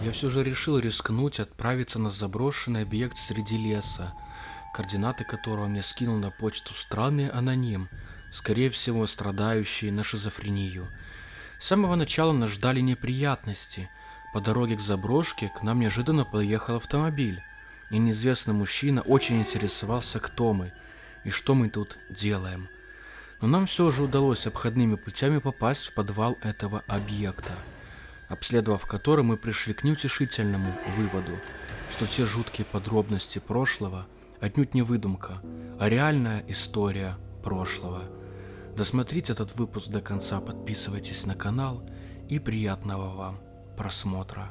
Я все же решил рискнуть отправиться на заброшенный объект среди леса, координаты которого мне скинул на почту странный аноним, скорее всего страдающий на шизофрению. С самого начала нас ждали неприятности. По дороге к заброшке к нам неожиданно подъехал автомобиль, и неизвестный мужчина очень интересовался, кто мы и что мы тут делаем. Но нам все же удалось обходными путями попасть в подвал этого объекта, обследовав который мы пришли к неутешительному выводу, что те жуткие подробности прошлого отнюдь не выдумка, а реальная история прошлого. Досмотрите этот выпуск до конца, подписывайтесь на канал и приятного вам просмотра.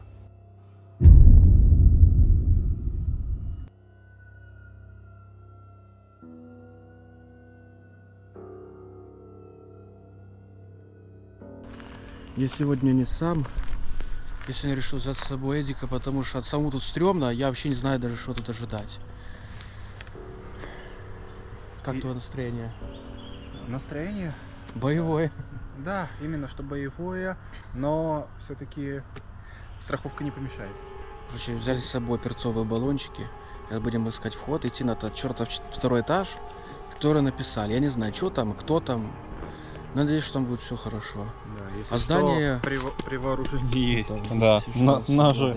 Я сегодня не сам. Я сегодня решил взять с собой Эдика, потому что самому тут стрёмно, я вообще не знаю даже, что тут ожидать. Как твое настроение? Настроение? Боевое. Да, именно что боевое, но все-таки страховка не помешает. Короче, взяли с собой перцовые баллончики. Сейчас будем искать вход, идти на этот чертов второй этаж, который написали. Я не знаю, что там, кто там. Надеюсь, что там будет все хорошо. Да, если А здание... при вооружении есть. Да, ножи.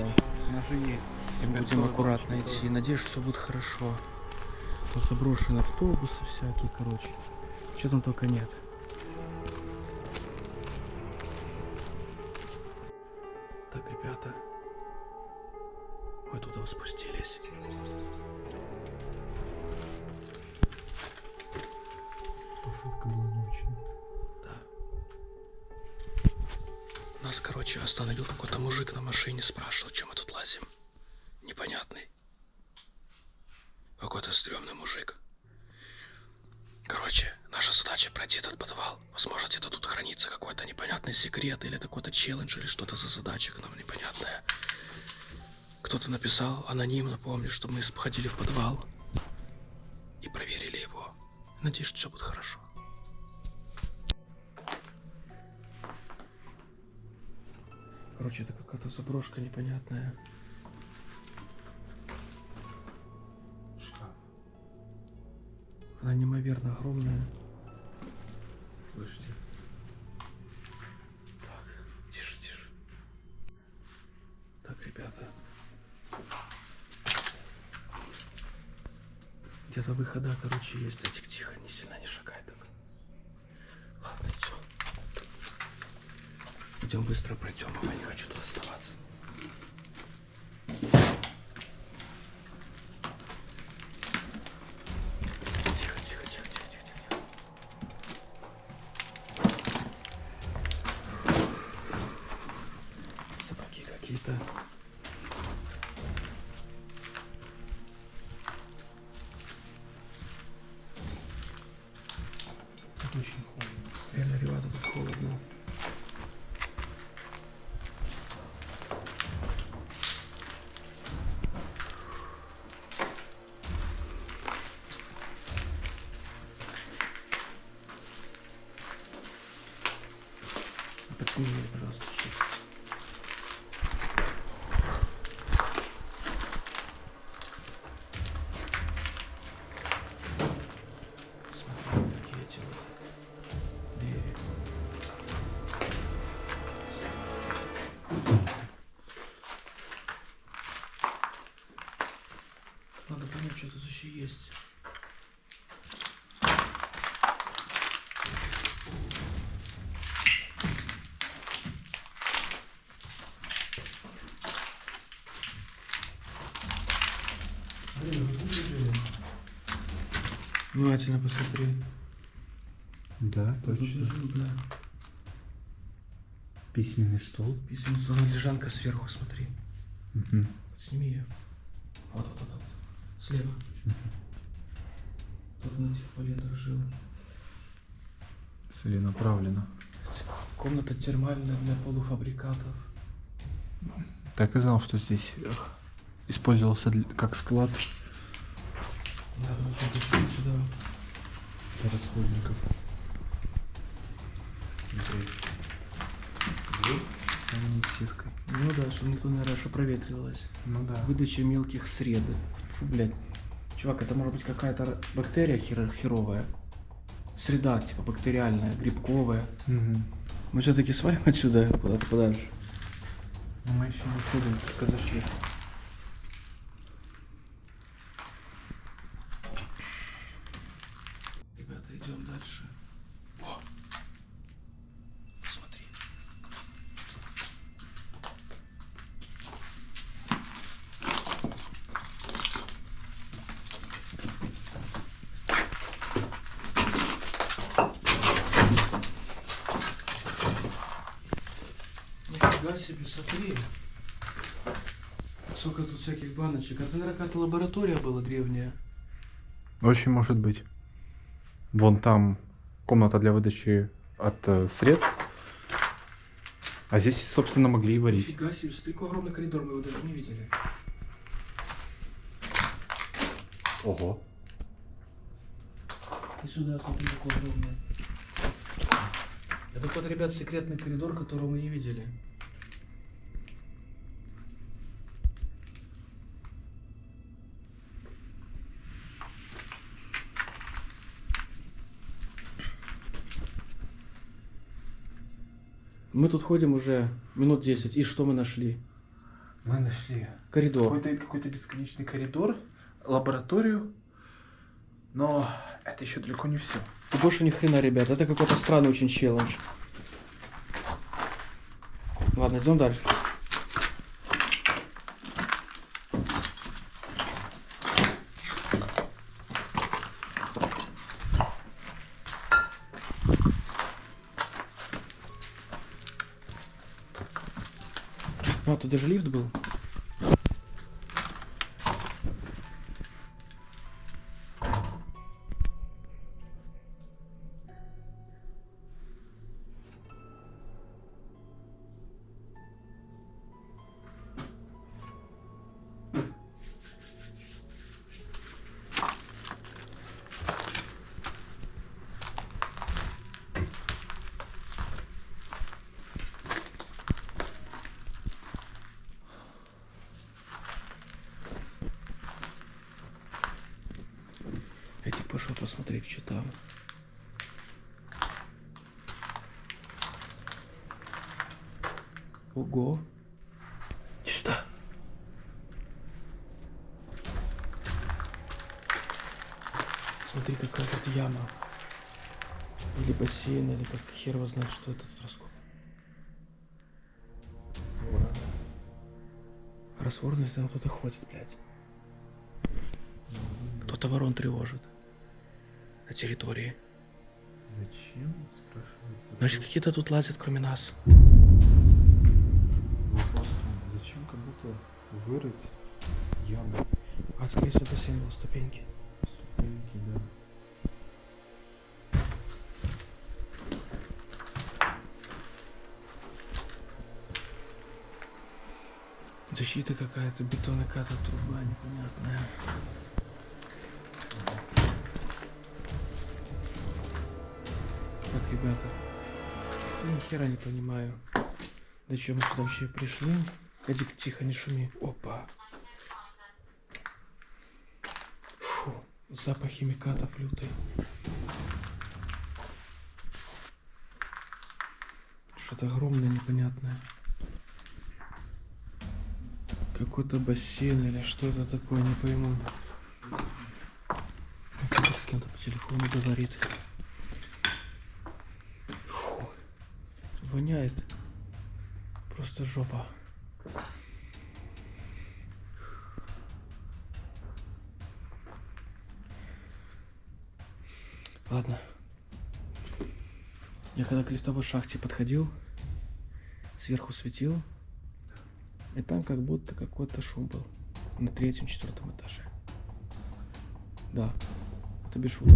Ножи есть. Будем аккуратно идти. Надеюсь, что все будет хорошо. Тут заброшены автобусы всякие, короче. Что там только нет. Так, ребята. Мы туда спустились. Посадка была не очень. Нас, короче, остановил какой-то мужик на машине, спрашивал, чем мы тут лазим. Непонятный. Какой-то стрёмный мужик. Короче, наша задача пройти этот подвал. Возможно, где-то тут хранится какой-то непонятный секрет, или какой-то челлендж, или что-то за задача к нам непонятная. Кто-то написал анонимно, помню, что мы ходили в подвал и проверили его. Надеюсь, что все будет хорошо. Короче, это какая-то заброшка непонятная. Шкаф. Она неимоверно огромная. Слышите? Так, тише, тише. Так, ребята. Где-то выхода, короче, есть. Этих тихо, не сильно не шагай так. Ладно, идем. Идем быстро пройдем, а я не хочу тут оставаться. Тихо, тихо, тихо, тихо, тихо, тихо. Собаки какие-то. Тут очень холодно. Реально, ребята, тут холодно. Подсними, пожалуйста, щит. Смотри, какие эти вот двери. Надо понять, что тут еще есть. Внимательно посмотри. Да, Тут лежит, да. Письменный стол. Письменный стол, лежанка сверху, смотри. Угу. Сними ее. Вот. Слева. Кто-то на этих туалетах жил. Целенаправленно. Комната термальная для полуфабрикатов. Так и знал, что здесь использовался как склад. Да, нужно сюда. Расходников. Смотри. заменить сеткой. Ну да, чтобы никто, наверное, что проветривалось. Ну да. Выдача мелких сред. Фу, блядь. Чувак, это может быть какая-то бактерия херовая. Среда, типа бактериальная, грибковая. Угу. Мы все-таки свалим отсюда куда-то подальше. Но мы еще не ходим, только зашли. Ребята, идем дальше. О! Смотри. Нифига себе, смотри. Сколько тут всяких баночек. Это, наверное, какая-то лаборатория была древняя. Очень может быть. Вон там комната для выдачи от средств. А здесь, собственно, могли и варить. Нифига себе, смотри, какой огромный коридор, мы его даже не видели. Ого. И сюда, смотри, какой огромный. Это какой-то, ребят, секретный коридор, которого мы не видели. Мы тут ходим уже минут 10. И что мы нашли? Мы нашли Коридор. какой-то бесконечный коридор, лабораторию. Но это еще далеко не все. И больше ни хрена, ребят. Это какой-то странный очень челлендж. Ладно, идем дальше. А, тут даже лифт был. Я типа пошел посмотреть, что там. Ого. Чисто. Смотри, какая тут яма. Или бассейн, или как хер его знает, что это тут раскоп. Растворенность, там кто-то ходит, блядь. Кто-то ворон тревожит. На территории. Зачем, спрашивается? Значит, какие-то тут лазят, кроме нас. Вопрос, зачем как будто вырыть яму? А, скорее всего, бассейн был, ступеньки. Ступеньки, да. Защита какая-то, бетонная какая-то труба непонятная. Так, ребята, я ни хера не понимаю. До чего мы сюда вообще пришли? Иди тихо, не шуми. Опа. Фу, запах химикатов лютый. Что-то огромное, непонятное. Какой-то бассейн или что это такое, не пойму. Кто-то с кем-то по телефону говорит. Фу. Воняет. Просто жопа. Ладно. Я когда к лифтовой шахте подходил, сверху светил, и там как будто какой-то шум был. На 3-4 этаже. Да. Это без шуток.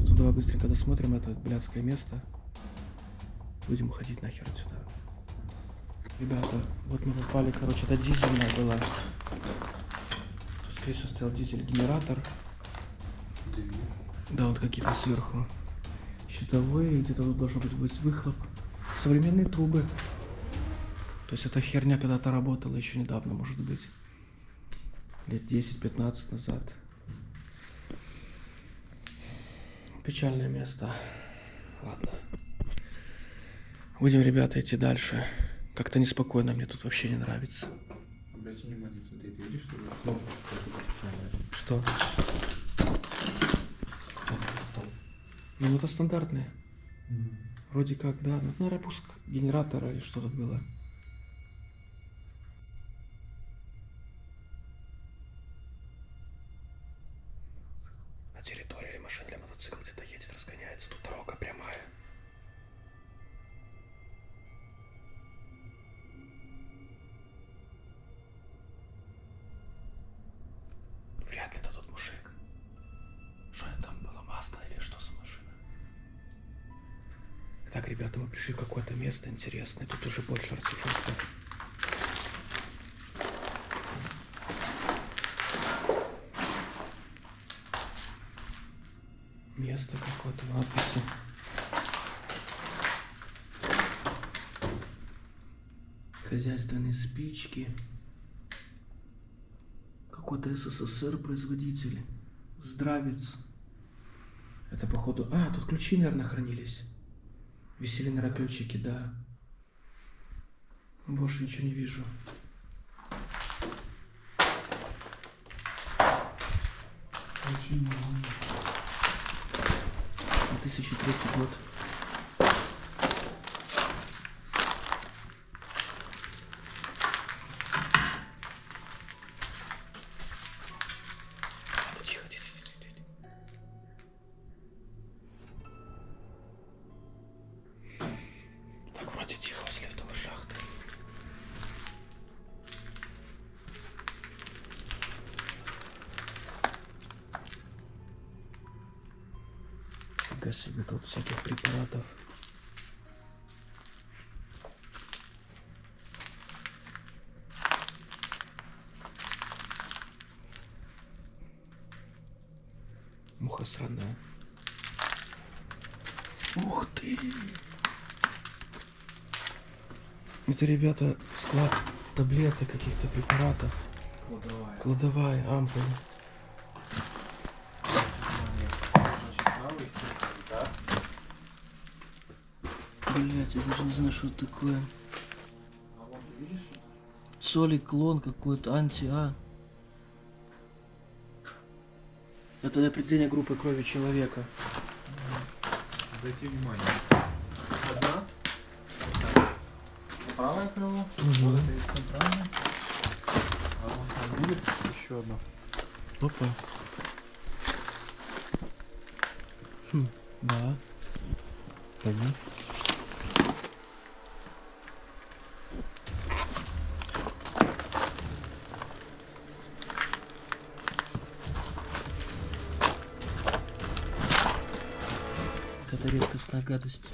Потом давай быстренько досмотрим это блядское место. Будем уходить нахер отсюда. Ребята, вот мы попали, короче, это дизельная была. Тут, скорее всего, стоял дизель-генератор. Да, вот какие-то сверху. Щитовые, где-то тут должен быть выхлоп. Современные трубы. То есть эта херня когда-то работала еще недавно, может быть. Лет 10-15 назад. Печальное место. Ладно. Будем, ребята, идти дальше. Как-то неспокойно, мне тут вообще не нравится. Обрати внимание, смотри, ты видишь, что кнопка какая-то записанная? Что? Стоп. Ну это стандартные. Вроде как, да. Ну, наверное, пуск генератора или что тут было. На территории машин для мотоцикла где-то едет, разгоняется. Тут дорога прямая. Вряд ли это тот мужик. Что это там было, Мазда или что за машина? Так, ребята, мы пришли в какое-то место интересное. Тут уже больше артефактов. Место какое-то, надписи. Хозяйственные спички. Какой-то СССР производитель. Здравец. Это походу... А, тут ключи, наверное, хранились. Висели, наверное, ключики, да. Больше ничего не вижу. Очень много. 2003 год. Тихо, тихо, тихо, тихо. Так, вроде тихо возле лифтовой шахты. Фига себе, тут всяких препаратов. Муха сраная. Ух ты! Это, ребята, склад таблеток, каких-то препаратов. Кладовая. Кладовая, ампула. Значит, правый сектор, да? Блять, я даже не знаю, что это такое. А вот ты видишь? Соли клон какой-то, анти-А. Это для определения группы крови человека. Обрати внимание. Одна. Так. Правое крыло. Вот это и центральное. А вон там будет еще одно. Опа. Хм, да. Пойми. Какая-то редкостная гадость.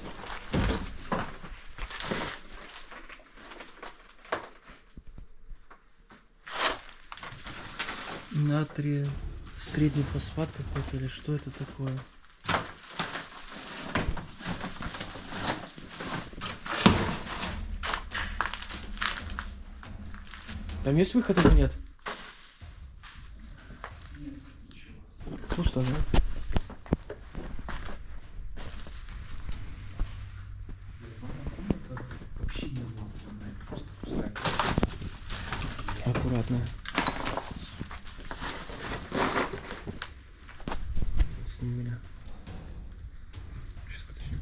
Натрия, средний фосфат какой-то или что это такое? Там есть выход или нет? Пусто, да? Вообще не засланная, просто пустая. Аккуратно. Сними меня. Сейчас подожди.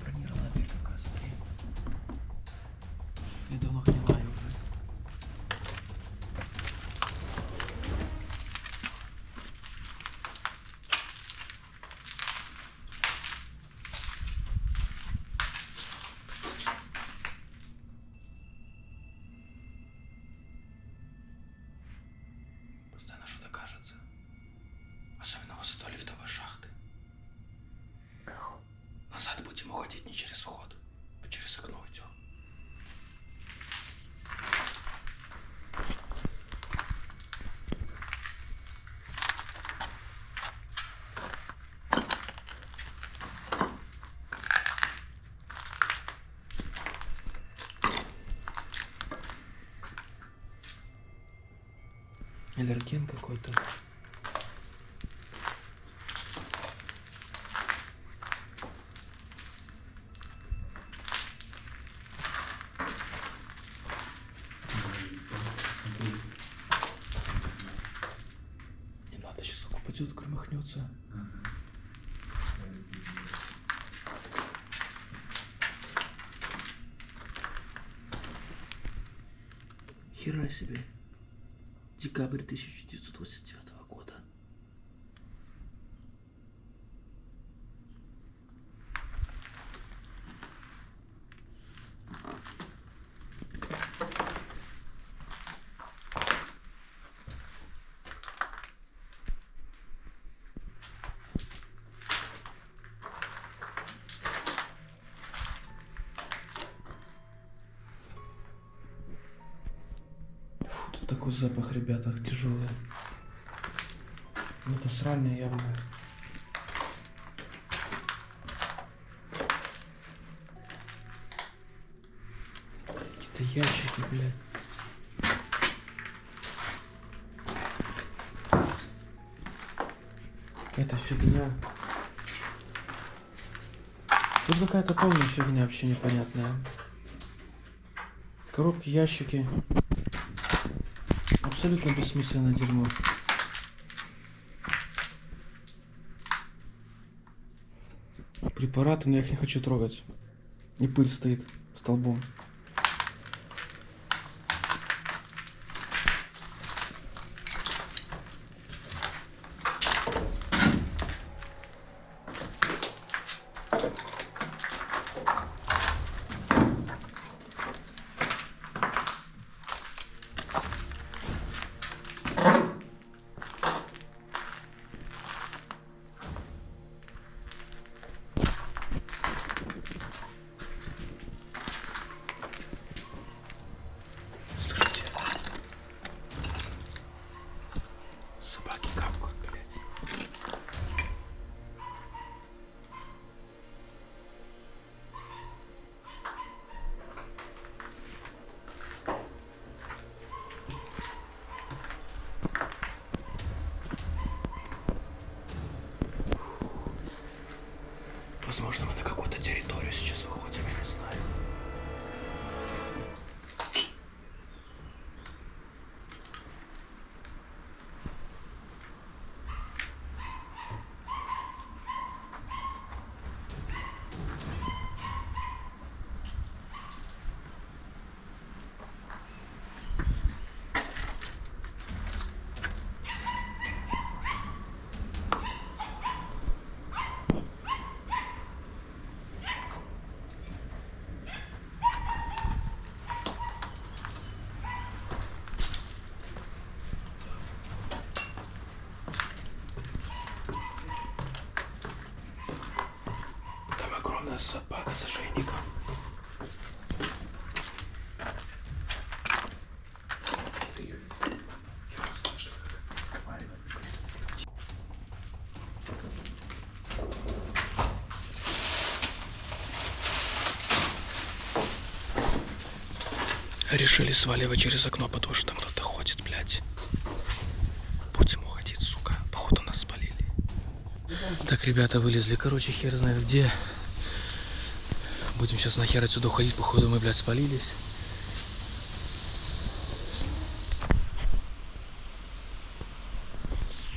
Бронированная дверь какая, смотри. Я давно хотел. Аллерген какой-то. Не надо, сейчас упадет, громыхнется. Хера себе. Декабрь 1989 года. Тут такой запах, ребята, тяжелый. Это сральное явно. Какие-то ящики, блядь. Какая-то фигня. Тут какая-то полная фигня вообще непонятная. Коробки, ящики. Абсолютно бессмысленное дерьмо. Препараты, но я их не хочу трогать. И пыль стоит столбом. Слушайте. Собаки капкают, блядь. Возможно, мы на какую-то территорию сейчас выходим, я не знаю. Там огромная собака с ошейником. Решили сваливать через окно, потому что там кто-то ходит, блядь. Будем уходить, сука. Походу нас спалили. Так, ребята вылезли, короче, хер знает где. Будем сейчас нахер отсюда уходить, походу мы, блядь, спалились.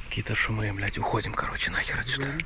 Какие-то шумы, блядь, уходим, короче, нахер отсюда.